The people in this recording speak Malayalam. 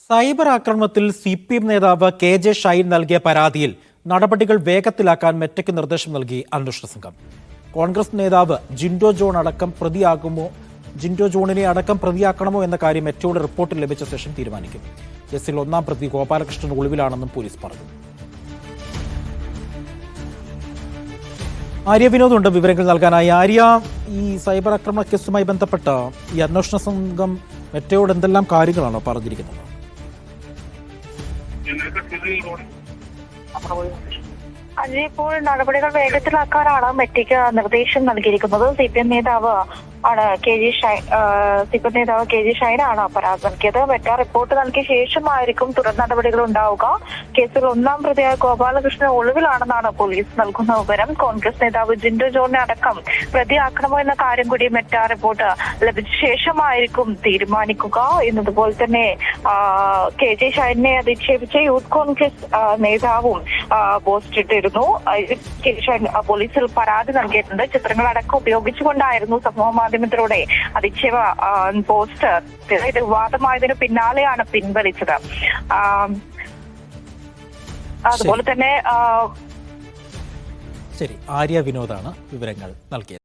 സൈബർ ആക്രമണത്തിൽ CPM നേതാവ് KJ ഷൈൻ നൽകിയ പരാതിയിൽ നടപടികൾ വേഗത്തിലാക്കാൻ മെറ്റയ്ക്ക് നിർദ്ദേശം നൽകി അന്വേഷണ സംഘം. കോൺഗ്രസ് നേതാവ് ജിൻഡോ ജോണിനെ അടക്കം പ്രതിയാക്കണമോ എന്ന കാര്യം മെറ്റയുടെ റിപ്പോർട്ടിൽ ലഭിച്ച ശേഷം തീരുമാനിക്കും. കേസിൽ ഒന്നാം പ്രതി ഗോപാലകൃഷ്ണൻ ഒളിവിലാണെന്നും പോലീസ് പറഞ്ഞു. ആര്യ വിനോദ് ഉണ്ട് വിവരങ്ങൾ നൽകാനായി. ആര്യ, ഈ സൈബർ ആക്രമണ കേസുമായി ബന്ധപ്പെട്ട ഈ അന്വേഷണ സംഘം മെറ്റയോട് എന്തെല്ലാം കാര്യങ്ങളാണോ പറഞ്ഞിരിക്കുന്നത്? അജയ്, ഇപ്പോൾ നടപടികൾ വേഗത്തിലാക്കാനാണ് മെറ്റയ്ക്ക് നിർദ്ദേശം നൽകിയിരിക്കുന്നത്. CPM നേതാവ് ആണ് CPM നേതാവ് KJ ഷൈനാണ് പരാതി നൽകിയത്. മെറ്റ റിപ്പോർട്ട് നൽകിയ ശേഷമായിരിക്കും തുടർ നടപടികൾ ഉണ്ടാവുക. കേസിൽ ഒന്നാം പ്രതിയായ ഗോപാലകൃഷ്ണൻ ഒളിവിലാണെന്നാണ് പോലീസ് നൽകുന്ന വിവരം. കോൺഗ്രസ് നേതാവ് ജിൻഡോ ജോണിനെ അടക്കം പ്രതിയാക്കണമോ എന്ന കാര്യം കൂടി മെറ്റ റിപ്പോർട്ട് ലഭിച്ച ശേഷമായിരിക്കും തീരുമാനിക്കുക എന്നതുപോലെ തന്നെ KJ ഷൈനെ അധിക്ഷേപിച്ച യൂത്ത് കോൺഗ്രസ് നേതാവും പോസ്റ്റ് ഇട്ടിരുന്നു. KJ ഷൈൻ പോലീസിൽ പരാതി നൽകിയിട്ടുണ്ട്. ചിത്രങ്ങളടക്കം ഉപയോഗിച്ചുകൊണ്ടായിരുന്നു സമൂഹ മാധ്യമത്തിലൂടെ അധിക്ഷേപ പോസ്റ്റ് ഇത് വിവാദമായതിനു പിന്നാലെയാണ് പിൻവലിച്ചത്. അതുപോലെ തന്നെ ശരി, ആര്യ വിനോദാണ് വിവരങ്ങൾ നൽകിയത്.